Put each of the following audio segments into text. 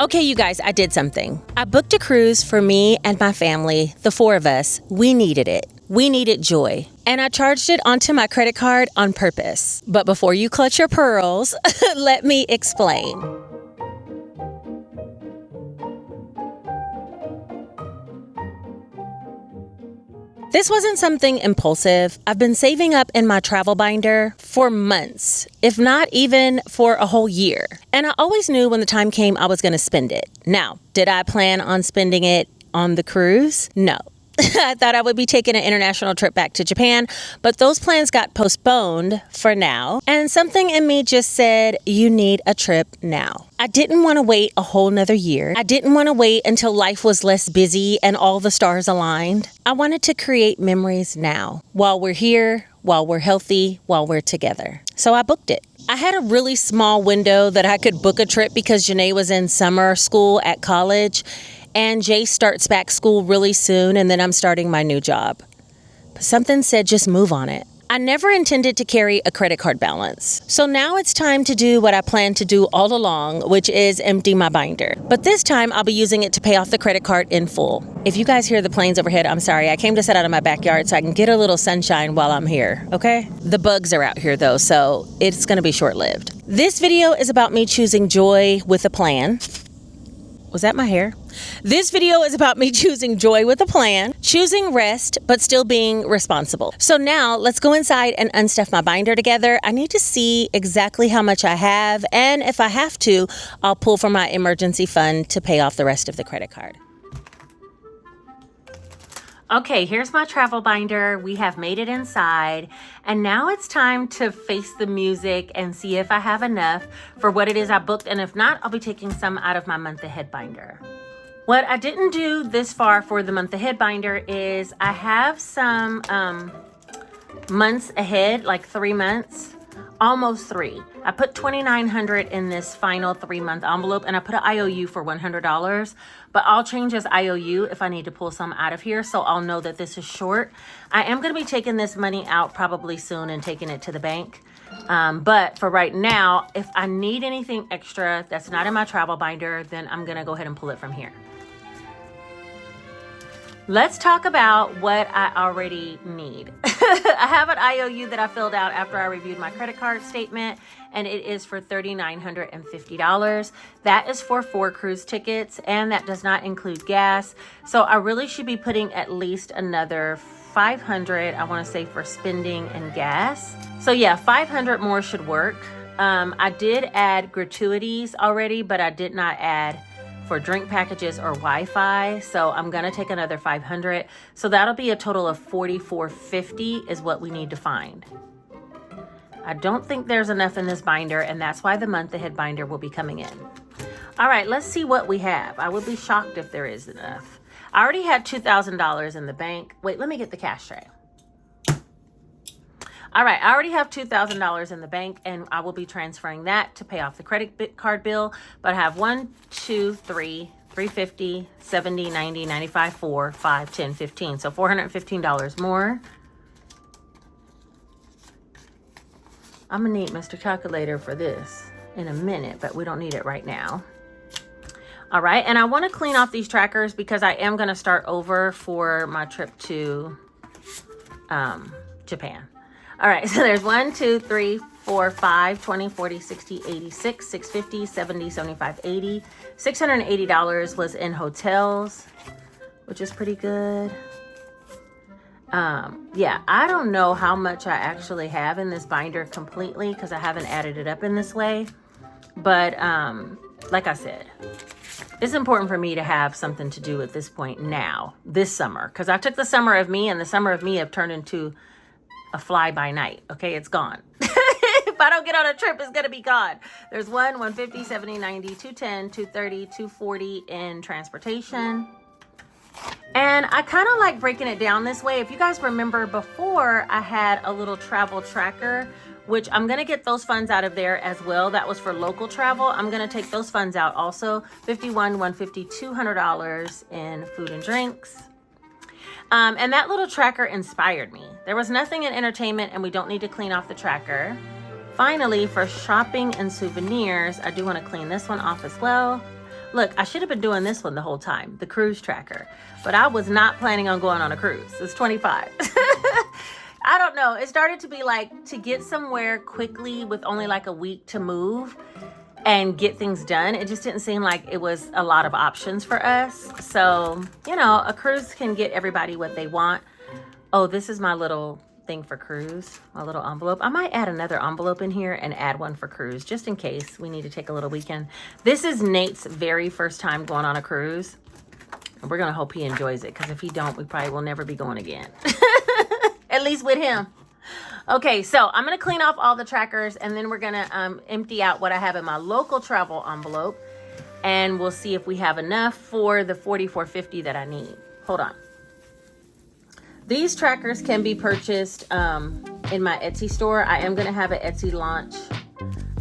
Okay, you guys, I did something. I booked a cruise for me and my family, the four of us. We needed it. We needed joy. And I charged it onto my credit card on purpose. But before you clutch your pearls, let me explain. This wasn't something impulsive. I've been saving up in my travel binder for months, if not even for a whole year. And I always knew when the time came I was going to spend it. Now, did I plan on spending it on the cruise? No. I thought I would be taking an international trip back to Japan, but those plans got postponed for now. And something in me just said, you need a trip now. I didn't want to wait a whole nother year. I didn't want to wait until life was less busy and all the stars aligned. I wanted to create memories now, while we're here, while we're healthy, while we're together. So I booked it. I had a really small window that I could book a trip because Janae was in summer school at college. And Jay starts back school really soon, and then I'm starting my new job. But something said just move on it. I never intended to carry a credit card balance. So now it's time to do what I planned to do all along, which is empty my binder. But this time I'll be using it to pay off the credit card in full. If you guys hear the planes overhead, I'm sorry. I came to sit out in my backyard so I can get a little sunshine while I'm here, okay? The bugs are out here though, so it's gonna be short-lived. This video is about me choosing joy with a plan. Was that my hair? This video is about me choosing joy with a plan, choosing rest, but still being responsible. So now let's go inside and unstuff my binder together. I need to see exactly how much I have, and if I have to, I'll pull from my emergency fund to pay off the rest of the credit card. Okay, here's my travel binder. We have made it inside, and now it's time to face the music and see if I have enough for what it is I booked, and if not, I'll be taking some out of my month ahead binder. What I didn't do this far for the month ahead binder is I have some months ahead, like 3 months, almost 3. I put $2,900 in this final 3-month envelope, and I put an IOU for $100, but I'll change this IOU if I need to pull some out of here, so I'll know that this is short. I am going to be taking this money out probably soon and taking it to the bank. But for right now, if I need anything extra that's not in my travel binder, then I'm going to go ahead and pull it from here. Let's talk about what I already need. I have an IOU that I filled out after I reviewed my credit card statement, and it is for $3,950. That is for 4 cruise tickets, and that does not include gas. So I really should be putting at least another $500, I want to say, for spending and gas. So yeah, $500 more should work. I did add gratuities already, but I did not add for drink packages or Wi-Fi, so I'm gonna take another $500. So that'll be a total of $4,450 is what we need to find. I don't think there's enough in this binder, and that's why the month ahead binder will be coming in. All right, let's see what we have. I would be shocked if there is enough. I already had $2,000 in the bank. Wait, let me get the cash tray. All right, I already have $2,000 in the bank, and I will be transferring that to pay off the credit card bill. But I have 1, 2, 3, 350, 70, 90, 95, 4, 5, 10, 15. So $415 more. I'm gonna need Mr. Calculator for this in a minute, but we don't need it right now. All right, and I want to clean off these trackers because I am gonna start over for my trip to Japan. All right, so there's 1, 2, 3, 4, 5, 20, 40, 60, 86, 650, 70, 75, 80. $680 was in hotels, which is pretty good. Yeah, I don't know how much I actually have in this binder completely because I haven't added it up in this way. But like I said, it's important for me to have something to do at this point now, this summer, because I took the summer of me, and the summer of me have turned into a fly-by-night. Okay, it's gone. If I don't get on a trip, it's gonna be gone. There's 1, 150, 70, 90, 210, 230, 240 in transportation. And I kind of like breaking it down this way. If you guys remember before, I had a little travel tracker, which I'm gonna get those funds out of there as well. That was for local travel. I'm gonna take those funds out also. 51, 150, $200 in food and drinks. And that little tracker inspired me. There was nothing in entertainment, and we don't need to clean off the tracker. Finally, for shopping and souvenirs, I do want to clean this one off as well. Look, I should have been doing this one the whole time, the cruise tracker, but I was not planning on going on a cruise. It's 25. I don't know. It started to be like to get somewhere quickly with only like a week to move and get things done. It just didn't seem like it was a lot of options for us. So, you know, a cruise can get everybody what they want. Oh, this is my little thing for cruise, my little envelope. I might add another envelope in here and add one for cruise just in case we need to take a little weekend. This is Nate's very first time going on a cruise. And we're gonna hope he enjoys it, because if he don't, we probably will never be going again. At least with him. Okay, so I'm gonna clean off all the trackers, and then we're gonna empty out what I have in my local travel envelope, and we'll see if we have enough for the $44.50 that I need. Hold on. These trackers can be purchased in my Etsy store. I am gonna have an Etsy launch.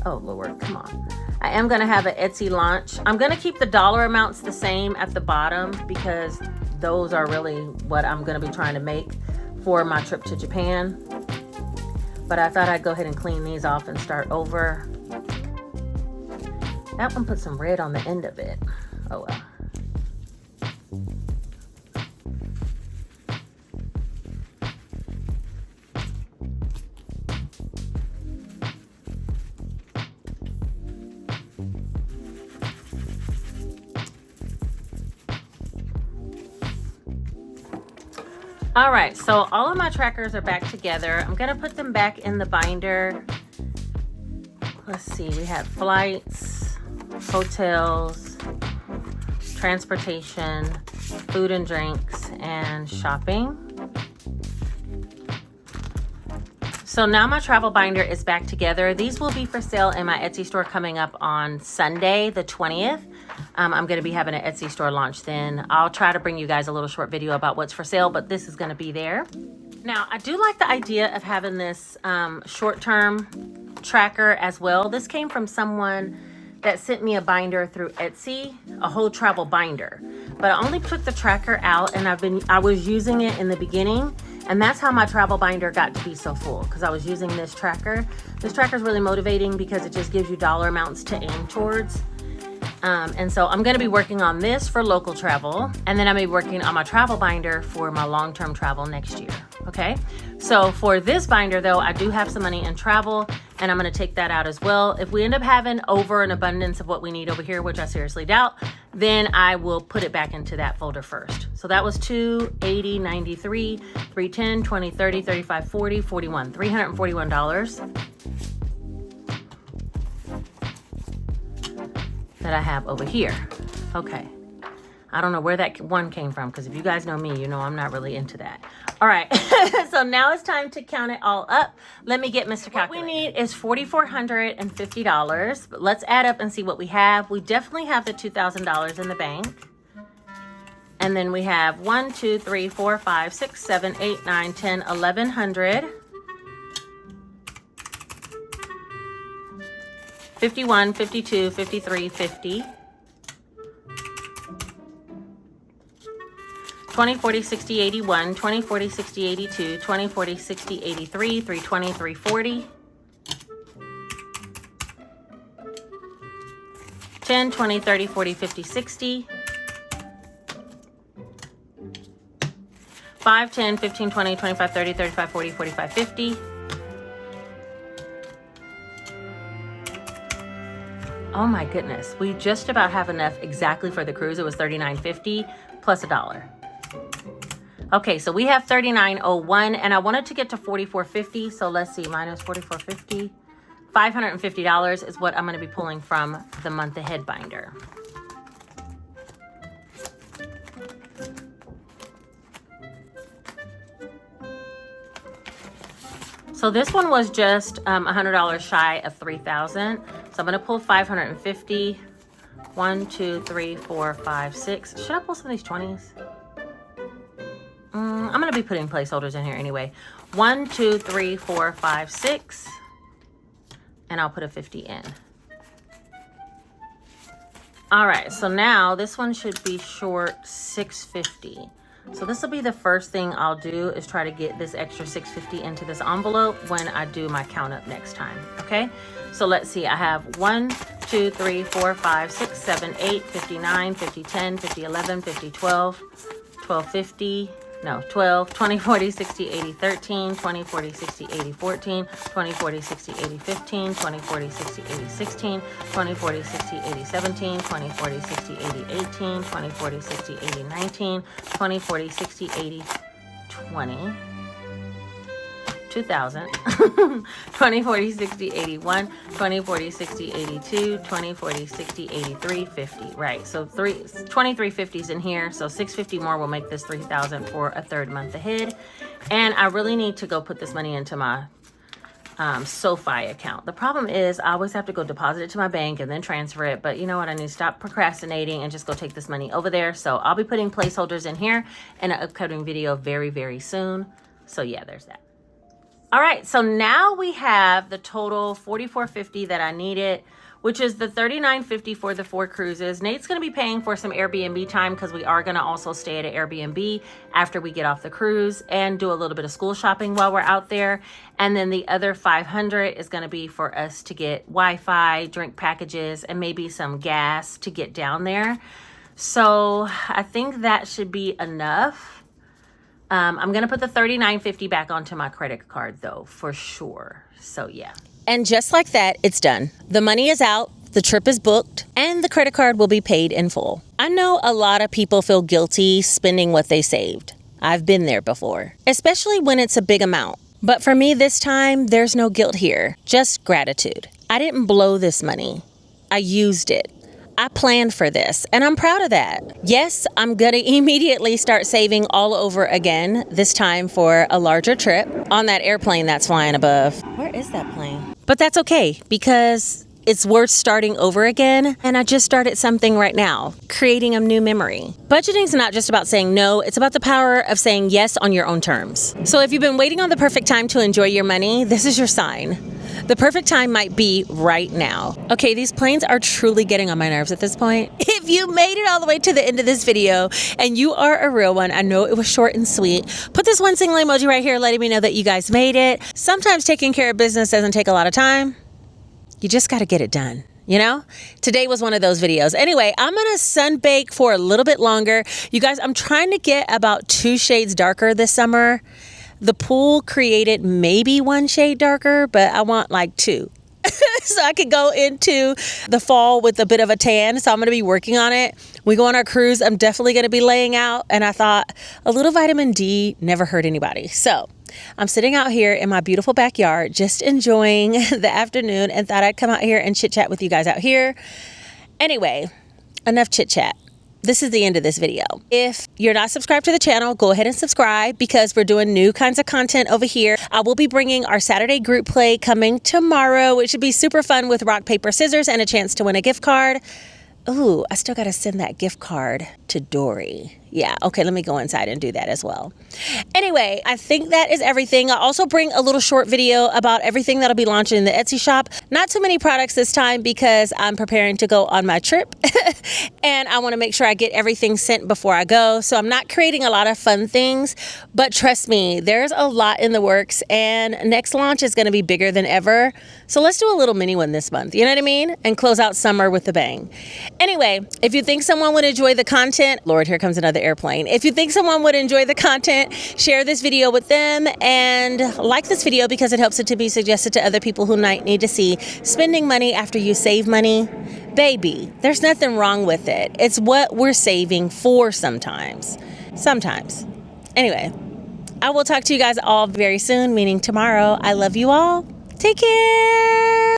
Oh Lord, come on. I am gonna have an Etsy launch. I'm gonna keep the dollar amounts the same at the bottom, because those are really what I'm gonna be trying to make for my trip to Japan. But I thought I'd go ahead and clean these off and start over. That one put some red on the end of it. Oh well. All right, so all of my trackers are back together. I'm gonna put them back in the binder. Let's see, we have flights, hotels, transportation, food and drinks, and shopping. So now my travel binder is back together. These will be for sale in my Etsy store coming up on Sunday, the 20th. I'm going to be having an Etsy store launch then. I'll try to bring you guys a little short video about what's for sale, but this is going to be there. Now, I do like the idea of having this short-term tracker as well. This came from someone that sent me a binder through Etsy, a whole travel binder. But I only took the tracker out, and I was using it in the beginning, and that's how my travel binder got to be so full, because I was using this tracker. This tracker is really motivating because it just gives you dollar amounts to aim towards. And so I'm going to be working on this for local travel, and then I'm going to be working on my travel binder for my long-term travel next year. Okay. So for this binder though, I do have some money in travel, and I'm going to take that out as well. If we end up having over an abundance of what we need over here, which I seriously doubt, then I will put it back into that folder first. So that was 280, 93, 310, 20, 30, 35, 40, 41, $341. That I have over here. Okay. I don't know where that one came from, because if you guys know me, you know I'm not really into that. All right. So now it's time to count it all up. Let me get Mr. Calculator. What we need is $4,450. But let's add up and see what we have. We definitely have the $2,000 in the bank. And then we have 1, 2, 3, 4, 5, 6, 7, 8, 9, 10, 1,100. 51, 52, 53, 50. 20, 40, 60, 81, 20, 40, 60, 82, 20, 40, 60, 83, 320, 340. 10, 20, 30, 40, 50, 60. 5, 10, 15, 20, 25, 30, 35, 40, 45, 50. Oh my goodness, we just about have enough exactly for the cruise. It was $39.50 plus $1. Okay, so we have $39.01, and I wanted to get to $44.50. So let's see, minus $44.50. $550 is what I'm going to be pulling from the month ahead binder. So this one was just $100 shy of $3,000. So I'm going to pull $550. 1, 2, 3, 4, 5, 6. Should I pull some of these 20s? I'm going to be putting placeholders in here anyway. 1, 2, 3, 4, 5, 6. And I'll put a 50 in. All right, so now this one should be short $650. So this will be the first thing I'll do, is try to get this extra $650 into this envelope when I do my count up next time. Okay, so let's see. I have 1, 2, 3, 4, 5, 6, 7, 8, 59, 50, 10, 50, 11, 50, 12, 12, 50, no, 12, 20, 40, 60, 80, 13, 20, 40, 60, 80, 14, 20, 40, 60, 80, 15, 20, 40, 60, 80, 16, 20, 40, 60, 80, 17, 20, 40, 60, 80, 18, 20, 40, 60, 80, 19, 20, 40, 60, 80, 20, 2000, 20, 40, 60, 81, 20, 40, 60, 82, 20, 40, 60, 83, 50, right? So 2350 is in here. So 650 more will make this 3,000 for a third month ahead. And I really need to go put this money into my SoFi account. The problem is I always have to go deposit it to my bank and then transfer it. But you know what? I need to stop procrastinating and just go take this money over there. So I'll be putting placeholders in here in an upcoming video very, very soon. So yeah, there's that. All right, so now we have the total $44.50 that I needed, which is the $39.50 for the 4 cruises. Nate's gonna be paying for some Airbnb time because we are gonna also stay at an Airbnb after we get off the cruise and do a little bit of school shopping while we're out there. And then the other $500 is gonna be for us to get Wi-Fi, drink packages, and maybe some gas to get down there. So I think that should be enough. I'm going to put the $39.50 back onto my credit card though, for sure. So yeah. And just like that, it's done. The money is out, the trip is booked, and the credit card will be paid in full. I know a lot of people feel guilty spending what they saved. I've been there before, especially when it's a big amount. But for me this time, there's no guilt here, just gratitude. I didn't blow this money. I used it. I planned for this, and I'm proud of that. Yes, I'm gonna immediately start saving all over again, this time for a larger trip on that airplane that's flying above. Where is that plane? But that's okay, because it's worth starting over again, and I just started something right now, creating a new memory. Budgeting is not just about saying no, it's about the power of saying yes on your own terms. So if you've been waiting on the perfect time to enjoy your money, this is your sign. The perfect time might be right now. Okay, these planes are truly getting on my nerves at this point. If you made it all the way to the end of this video and you are a real one, I know it was short and sweet, put this one single emoji right here letting me know that you guys made it. Sometimes taking care of business doesn't take a lot of time. You just got to get it done. You know, today was one of those videos. Anyway, I'm going to sunbake for a little bit longer. You guys, I'm trying to get about 2 shades darker this summer. The pool created maybe 1 shade darker, but I want like 2. So I could go into the fall with a bit of a tan. So I'm going to be working on it. We go on our cruise. I'm definitely going to be laying out. And I thought a little vitamin D never hurt anybody. So I'm sitting out here in my beautiful backyard, just enjoying the afternoon, and thought I'd come out here and chit chat with you guys out here. Anyway, enough chit chat. This is the end of this video. If you're not subscribed to the channel, go ahead and subscribe because we're doing new kinds of content over here. I will be bringing our Saturday group play coming tomorrow, which should be super fun with rock, paper, scissors and a chance to win a gift card. Ooh, I still got to send that gift card to Dory. Yeah, okay, let me go inside and do that as well. Anyway, I think that is everything. I'll also bring a little short video about everything that'll be launching in the Etsy shop. Not too many products this time because I'm preparing to go on my trip and I want to make sure I get everything sent before I go. So I'm not creating a lot of fun things, but trust me, there's a lot in the works and next launch is going to be bigger than ever. So let's do a little mini one this month, you know what I mean? And close out summer with a bang. Anyway, if you think someone would enjoy the content, Lord, here comes another airplane. If you think someone would enjoy the content, share this video with them and like this video because it helps it to be suggested to other people who might need to see spending money after you save money. Baby, there's nothing wrong with it. It's what we're saving for sometimes. Anyway, I will talk to you guys all very soon, meaning tomorrow. I love you all. Take care.